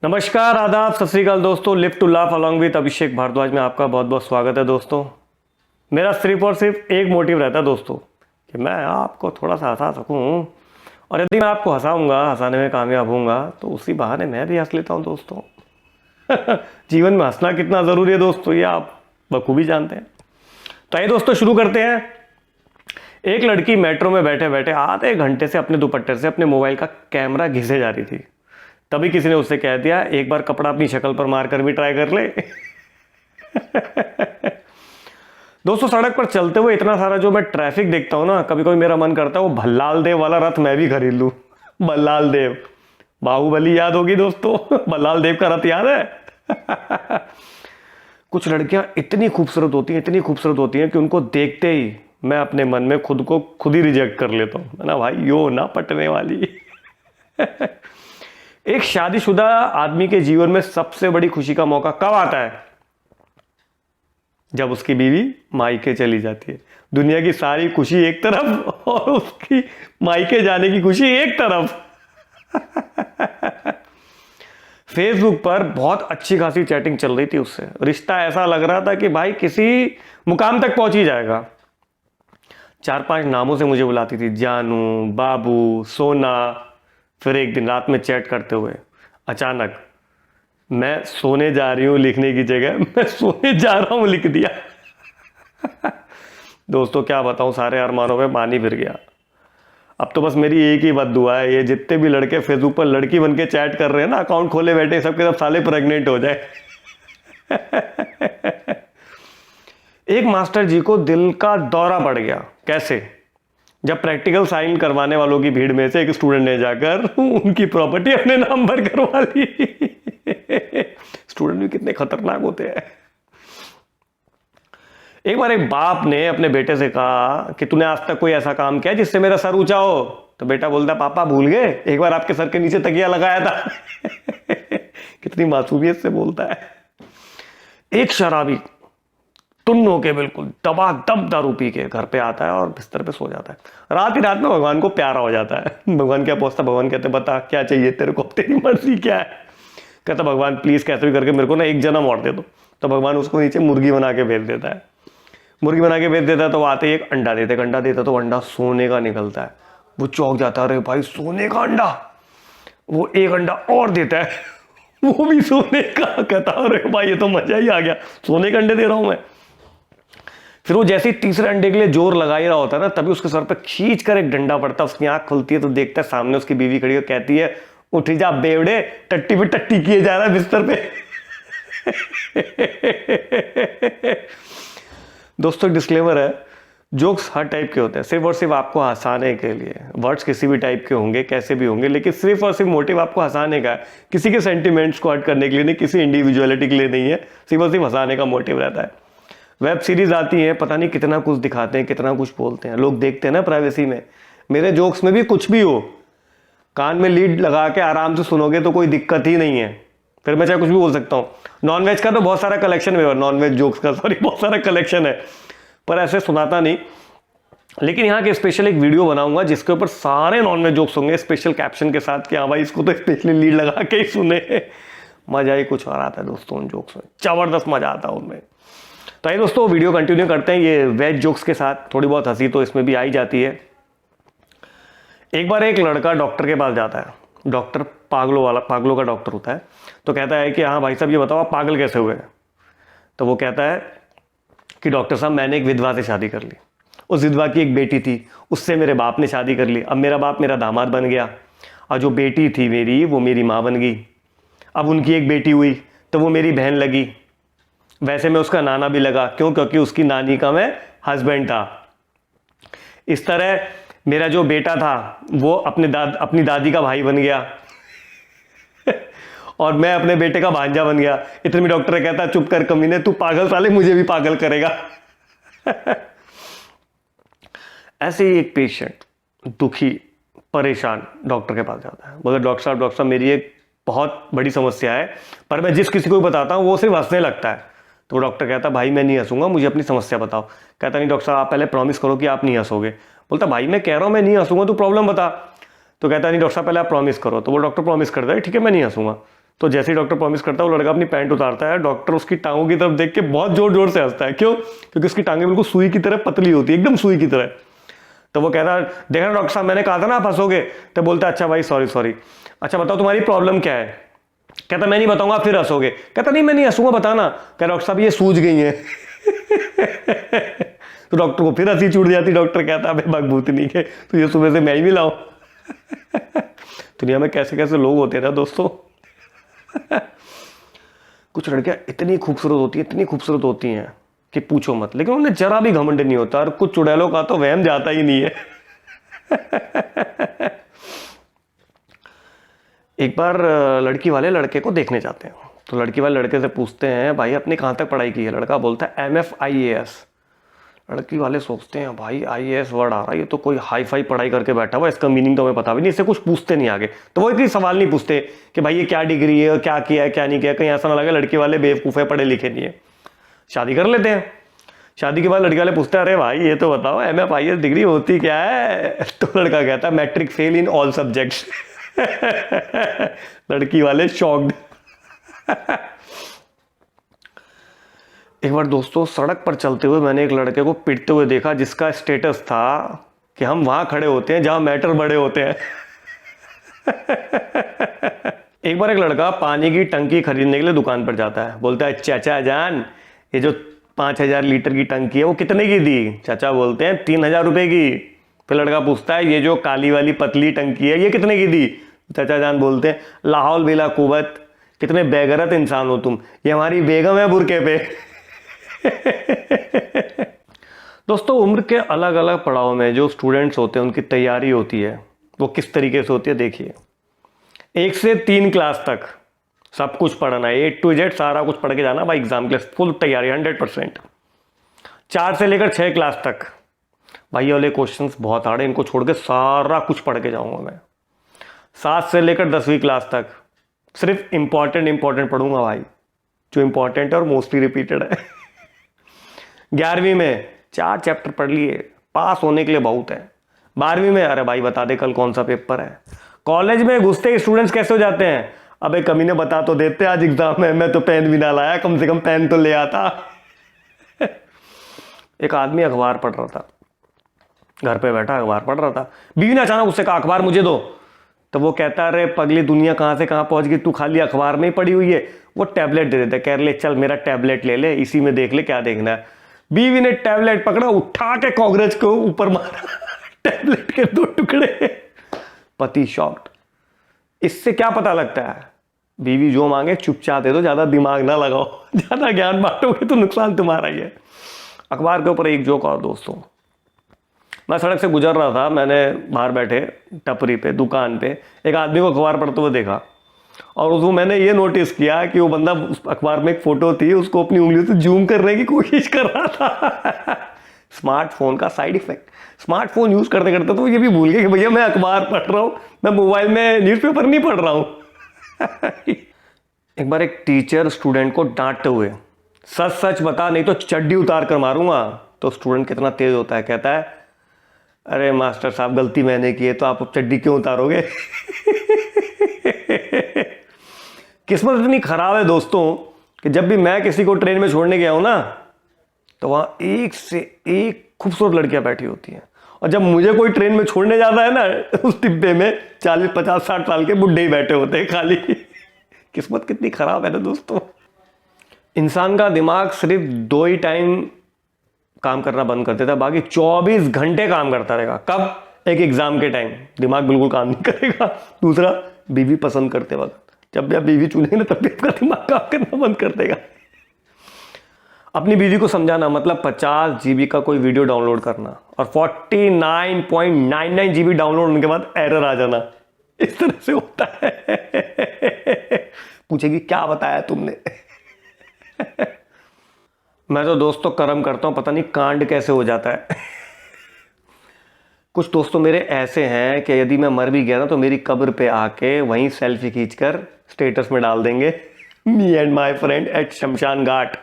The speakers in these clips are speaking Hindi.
नमस्कार, आदाब, सत श्री अकाल दोस्तों। Live to laugh along with Abhishek Bhardwaj में आपका बहुत बहुत स्वागत है दोस्तों। मेरा सिर्फ और सिर्फ एक मोटिव रहता है दोस्तों कि मैं आपको थोड़ा सा हंसा सकूं, और यदि मैं आपको हंसाऊंगा, हंसाने में कामयाब होऊंगा तो उसी बहाने मैं भी हंस लेता हूं दोस्तों। जीवन में हंसना कितना ज़रूरी है दोस्तों, ये आप बखूबी जानते हैं। तो आइए दोस्तों शुरू करते हैं। एक लड़की मेट्रो में बैठे बैठे आधे घंटे से अपने दुपट्टे से अपने मोबाइल का कैमरा घिसे जा रही थी। तभी किसी ने उससे कह दिया, एक बार कपड़ा अपनी शक्ल पर मारकर भी ट्राई कर ले। दोस्तों, सड़क पर चलते हुए इतना सारा जो मैं ट्रैफिक देखता हूं ना, कभी कभी मेरा मन करता है वो भल्लाल देव वाला रथ मैं भी खरीद लूं। भल्लाल देव, बाहुबली याद होगी दोस्तों। भल्लाल देव का रथ याद है। कुछ लड़कियां इतनी खूबसूरत होती हैं, इतनी खूबसूरत होती हैं कि उनको देखते ही मैं अपने मन में खुद को खुद ही रिजेक्ट कर लेता हूं ना भाई, यो ना पटने वाली। एक शादीशुदा आदमी के जीवन में सबसे बड़ी खुशी का मौका कब आता है? जब उसकी बीवी मायके चली जाती है। दुनिया की सारी खुशी एक तरफ और उसकी मायके जाने की खुशी एक तरफ। फेसबुक पर बहुत अच्छी खासी चैटिंग चल रही थी उससे। रिश्ता ऐसा लग रहा था कि भाई किसी मुकाम तक पहुंच ही जाएगा। 4-5 नामों से मुझे बुलाती थी, जानू, बाबू, सोना। फिर एक दिन रात में चैट करते हुए अचानक मैं सोने जा रही हूं लिखने की जगह मैं सोने जा रहा हूं लिख दिया। दोस्तों क्या बताऊं, सारे अरमानों पे पानी फिर गया। अब तो बस मेरी एक ही बद्दुआ है, ये जितने भी लड़के फेसबुक पर लड़की बन के चैट कर रहे हैं ना, अकाउंट खोले बैठे, सबके सब साले प्रेग्नेंट हो जाए। एक मास्टर जी को दिल का दौरा पड़ गया। कैसे? जब प्रैक्टिकल साइन करवाने वालों की भीड़ में से एक स्टूडेंट ने जाकर उनकी प्रॉपर्टी अपने नाम पर करवा ली। स्टूडेंट भी कितने खतरनाक होते हैं। एक बार एक बाप ने अपने बेटे से कहा कि तूने आज तक कोई ऐसा काम किया जिससे मेरा सर ऊंचा हो? तो बेटा बोलता, पापा भूल गए, एक बार आपके सर के नीचे तकिया लगाया था। कितनी मासूमियत से बोलता है। एक शराबी टुन्न होके बिल्कुल दबादब दारू पी के घर पे आता है और बिस्तर पे सो जाता है। रात ही रात में भगवान को प्यारा हो जाता है। भगवान क्या पूछता? भगवान कहते, बता क्या चाहिए तेरे को, तेरी मर्जी क्या है? कहता, भगवान प्लीज कैसे भी करके मेरे को ना एक जन्म और दे दो। तो भगवान उसको नीचे मुर्गी बना के भेज देता है। मुर्गी बना के भेज देता है तो आते ही एक अंडा देते, अंडा देता तो अंडा सोने का निकलता है। वो चौंक जाता है, अरे भाई सोने का अंडा। वो एक अंडा और देता है, वो भी सोने का। कहता, अरे भाई ये तो मजा ही आ गया, सोने के अंडे दे रहा हूं मैं। फिर वो जैसे ही तीसरे अंडे के लिए जोर लगा ही रहा होता है ना, तभी उसके सर पे खींच कर एक डंडा पड़ता है। उसकी आंख खुलती है तो देखता है सामने उसकी बीवी खड़ी है, कहती है, उठी जा बेवड़े, टट्टी पे टट्टी किए जा रहा है बिस्तर पे। दोस्तों डिस्क्लेमर है, जोक्स हर टाइप के होते हैं, सिर्फ और सिर्फ आपको हंसाने के लिए। वर्ड्स किसी भी टाइप के होंगे, कैसे भी होंगे, लेकिन सिर्फ और सिर्फ मोटिव आपको हंसाने का है। किसी के सेंटिमेंट्स को हर्ट करने के लिए नहीं, किसी इंडिविजुअलिटी के लिए नहीं है, सिर्फ और सिर्फ हंसाने का मोटिव रहता है। वेब सीरीज आती है, पता नहीं कितना कुछ दिखाते हैं, कितना कुछ बोलते हैं, लोग देखते हैं ना प्राइवेसी में। मेरे जोक्स में भी कुछ भी हो, कान में लीड लगा के आराम से सुनोगे तो कोई दिक्कत ही नहीं है। फिर मैं चाहे कुछ भी बोल सकता हूँ। नॉनवेज का तो बहुत सारा कलेक्शन है, नॉनवेज जोक्स का सॉरी बहुत सारा कलेक्शन है, पर ऐसे सुनाता नहीं। लेकिन यहाँ के स्पेशल एक वीडियो बनाऊंगा जिसके ऊपर सारे नॉनवेज जोक्स होंगे, स्पेशल कैप्शन के साथ कि हाँ भाई इसको तो स्पेशली लीड लगा के ही सुने। मजा ही कुछ और आता है दोस्तों उन जोक्स में, जबरदस्त मजा आता है उनमें। तो आइए दोस्तों वीडियो कंटिन्यू करते हैं ये वेज जोक्स के साथ। थोड़ी बहुत हंसी तो इसमें भी आई जाती है। एक बार एक लड़का डॉक्टर के पास जाता है। डॉक्टर पागलों का डॉक्टर होता है। तो कहता है कि हाँ भाई साहब ये बताओ आप पागल कैसे हुए? तो वो कहता है कि डॉक्टर साहब मैंने एक विधवा से शादी कर ली, उस विधवा की एक बेटी थी, उससे मेरे बाप ने शादी कर ली, अब मेरा बाप मेरा दामाद बन गया, और जो बेटी थी मेरी वो मेरी माँ बन गई। अब उनकी एक बेटी हुई तो वो मेरी बहन लगी, वैसे मैं उसका नाना भी लगा, क्यों? क्योंकि उसकी नानी का मैं हस्बैंड था। इस तरह मेरा जो बेटा था वो अपनी दादी का भाई बन गया। और मैं अपने बेटे का भांजा बन गया। इतने में डॉक्टर कहता, चुप कर कमीने, तू पागल साले, मुझे भी पागल करेगा। ऐसे ही एक पेशेंट दुखी परेशान डॉक्टर के पास जाता है। बोले, डॉक्टर साहब मेरी एक बहुत बड़ी समस्या है, पर मैं जिस किसी को भी बताता हूँ वो सिर्फ हंसने लगता है। तो डॉक्टर कहता, भाई मैं नहीं हंसूंगा, मुझे अपनी समस्या बताओ। कहता, नहीं डॉक्टर साहब आप पहले प्रॉमिस करो कि आप नहीं हंसोगे। बोलता, भाई मैं कह रहा हूँ मैं नहीं हंसूंगा, तू प्रॉब्लम बता। तो कहता, नहीं डॉक्टर साहब पहले आप प्रॉमिस करो। तो वो डॉक्टर प्रॉमिस करता है, ठीक है मैं नहीं हंसूंगा। तो जैसे ही डॉक्टर प्रॉमिस करता है वो लड़का अपनी पैंट उतारता है, डॉक्टर उसकी टांगों की तरफ देख के बहुत जोर जोर से हंसता है। क्यों? क्योंकि उसकी टांगें बिल्कुल सुई की तरह पतली होती है, एकदम सुई की तरह। तो वो कहता है देखना डॉक्टर साहब मैंने कहा था ना आप हंसोगे। तो बोलता है अच्छा भाई सॉरी सॉरी, अच्छा बताओ तुम्हारी प्रॉब्लम क्या है। कहता मैं नहीं बताऊंगा फिर हंसोगे। कहता नहीं मैं नहीं हंसूंगा बताना। कहता डॉक्टर साहब ये सूज गई है। तो डॉक्टर को फिर हंसी छूट जाती। डॉक्टर कहता अबे भगभूतनी के तो ये सुबह से मैं ही मिलाऊं। दुनिया में कैसे कैसे लोग होते हैं ना दोस्तों। कुछ लड़कियां इतनी खूबसूरत होती हैं कि पूछो मत, लेकिन उन्हें जरा भी घमंड नहीं होता और कुछ चुड़ैलों का तो वहम जाता ही नहीं है। एक बार लड़की वाले लड़के को देखने जाते हैं, तो लड़की वाले लड़के से पूछते हैं भाई आपने कहाँ तक पढ़ाई की है। लड़का बोलता है MFIAS। लड़की वाले सोचते हैं भाई IAS वर्ड आ रहा है, ये तो कोई हाई फाई पढ़ाई करके बैठा हुआ, इसका मीनिंग तो हमें पता भी नहीं, इससे कुछ पूछते नहीं आगे। तो वो इतनी सवाल नहीं पूछते कि भाई ये क्या डिग्री है, क्या किया है क्या नहीं किया, कहीं ऐसा ना लगे लड़की वाले बेवकूफ़ है, पढ़े लिखे नहीं है। शादी कर लेते हैं। शादी के बाद लड़की वाले पूछते हैं अरे भाई ये तो बताओ MFIAS डिग्री होती क्या है। तो लड़का कहता है matric fail in all subjects. लड़की वाले शॉक्ड। एक बार दोस्तों सड़क पर चलते हुए मैंने एक लड़के को पीटते हुए देखा जिसका स्टेटस था कि हम वहां खड़े होते हैं जहां मैटर बड़े होते हैं। एक बार एक लड़का पानी की टंकी खरीदने के लिए दुकान पर जाता है। बोलता है चाचा जान ये जो 5000 लीटर की टंकी है वो कितने की दी। चाचा बोलते हैं 3000 रुपए की। फिर लड़का पूछता है ये जो काली वाली पतली टंकी है ये कितने की दी। चाचा जान बोलते हैं लाहौल बिला कुवत, कितने बेगरत इंसान हो तुम, ये हमारी बेगम है बुरके पे। दोस्तों उम्र के अलग अलग पड़ाव में जो स्टूडेंट्स होते हैं उनकी तैयारी होती है वो किस तरीके से होती है देखिए। 1 से 3 क्लास तक सब कुछ पढ़ना है, A to Z सारा कुछ पढ़ के जाना भाई एग्जाम के लिए, फुल तैयारी 100%। 4 से लेकर 6 क्लास तक भाई ये वाले क्वेश्चंस बहुत हार्ड है, इनको छोड़ के सारा कुछ पढ़ के जाऊंगा मैं। 7 से लेकर 10वीं क्लास तक सिर्फ इंपॉर्टेंट पढ़ूंगा भाई, जो इंपॉर्टेंट है और मोस्टली रिपीटेड है। 11वीं में 4 चैप्टर पढ़ लिए, पास होने के लिए बहुत है। 12वीं में अरे भाई बता दे कल कौन सा पेपर है। कॉलेज में घुसते ही स्टूडेंट्स कैसे हो जाते हैं, अबे कमीने बता तो देते आज एग्जाम है, मैं तो पेन भी ना लाया, कम से कम पेन तो ले आता। एक आदमी अखबार पढ़ रहा था, घर पे बैठा अखबार पढ़ रहा था। बीवी ने अचानक उससे कहा अखबार मुझे दो। तो वो कहता अरे पगली दुनिया कहाँ से कहाँ पहुंच गई, तू खाली अखबार में ही पड़ी हुई है। वो टैबलेट दे देता, कह ले चल मेरा टैबलेट ले ले, इसी में देख ले क्या देखना है। बीवी ने टैबलेट पकड़ा, उठा के कागज को ऊपर मारा। टैबलेट के 2 टुकड़े। पति शॉक्ड। इससे क्या पता लगता है, बीवी जो मांगे चुपचाप दे दो, ज्यादा दिमाग ना लगाओ, ज्यादा ज्ञान बांटोगे तो नुकसान तुम्हारा ही है। अखबार के ऊपर एक जोक और दोस्तों, मैं सड़क से गुजर रहा था, मैंने बाहर बैठे टपरी पे दुकान पे एक आदमी को अखबार पढ़ते हुए देखा और उसको मैंने ये नोटिस किया कि वो बंदा उस अखबार में एक फोटो थी, उसको अपनी उंगलियों से जूम करने की कोशिश कर रहा था। स्मार्टफोन का साइड इफेक्ट, स्मार्टफोन यूज करते करते तो ये भी भूल गए कि भैया मैं अखबार पढ़ रहा हूँ, मैं मोबाइल में न्यूज़पेपर नहीं पढ़ रहा हूँ। एक बार एक टीचर स्टूडेंट को डांटते हुए सच सच बता नहीं तो चड्डी उतार कर मारूंगा। तो स्टूडेंट कितना तेज होता है, कहता है अरे मास्टर साहब गलती मैंने की है तो आप चड्डी क्यों उतारोगे। किस्मत इतनी खराब है दोस्तों कि जब भी मैं किसी को ट्रेन में छोड़ने गया हूं ना तो वहां एक से एक खूबसूरत लड़कियां बैठी होती हैं, और जब मुझे कोई ट्रेन में छोड़ने जाता है ना उस डिब्बे में 40, 50, 60 साल के बुढ़े ही बैठे होते हैं खाली। किस्मत कितनी खराब है ना दोस्तों। इंसान का दिमाग सिर्फ 2 ही टाइम काम करना बंद कर देता है, बाकी 24 घंटे काम करता रहेगा। कब? एक एग्जाम के टाइम दिमाग बिल्कुल काम नहीं करेगा। दूसरा बीवी पसंद करते वक्त, जब भी आप बीवी चुनेंगे ना तब भी आपका दिमाग काम करना बंद कर देगा। अपनी बीवी को समझाना मतलब 50 GB का कोई वीडियो डाउनलोड करना और 49.99 GB डाउनलोड होने के बाद एरर आ जाना, इस तरह से होता है। पूछेगी क्या बताया तुमने। मैं तो दोस्तों कर्म करता हूं, पता नहीं कांड कैसे हो जाता है। कुछ दोस्तों मेरे ऐसे हैं कि यदि मैं मर भी गया ना तो मेरी कब्र पे आके वहीं सेल्फी खींचकर स्टेटस में डाल देंगे, me and my friend at शमशान घाट,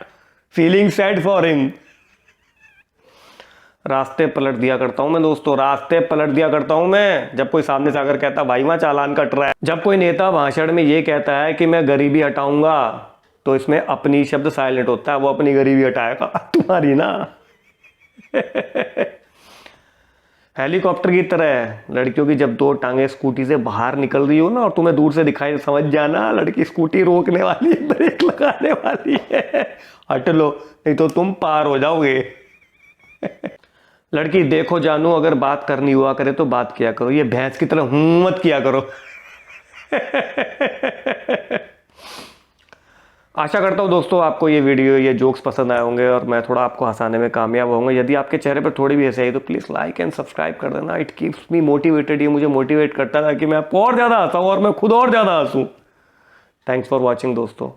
फीलिंग सैड फॉर हिम। रास्ते पलट दिया करता हूँ मैं दोस्तों, रास्ते पलट दिया करता हूँ मैं। जब कोई सामने से आकर कहता भाई वहाँ चालान कट रहा है, जब कोई नेता भाषण में ये कहता है कि मैं गरीबी हटाऊंगा, तो इसमें अपनी शब्द साइलेंट होता है, वो अपनी गरीबी हटाएगा, तुम्हारी ना। हेलीकॉप्टर की तरह लड़कियों की जब दो टांगे स्कूटी से बाहर निकल रही हो ना और तुम्हें दूर से दिखाई, समझ जाना लड़की स्कूटी रोकने वाली है, ब्रेक लगाने वाली है, हट लो नहीं तो तुम पार हो जाओगे। लड़की देखो जानू, अगर बात करनी हुआ करे तो बात किया करो, ये भैंस की तरह मत किया करो। आशा करता हूँ दोस्तों आपको ये वीडियो, ये जोक्स पसंद आए होंगे और मैं थोड़ा आपको हंसाने में कामयाब होंगे। यदि आपके चेहरे पर थोड़ी भी हंसी आई तो प्लीज़ लाइक एंड सब्सक्राइब कर देना। इट कीप्स मी मोटिवेटेड, ये मुझे मोटिवेट करता है कि मैं आपको और ज़्यादा हंसाऊँ और मैं खुद और ज़्यादा हंसूँ। थैंक्स फॉर वॉचिंग दोस्तों।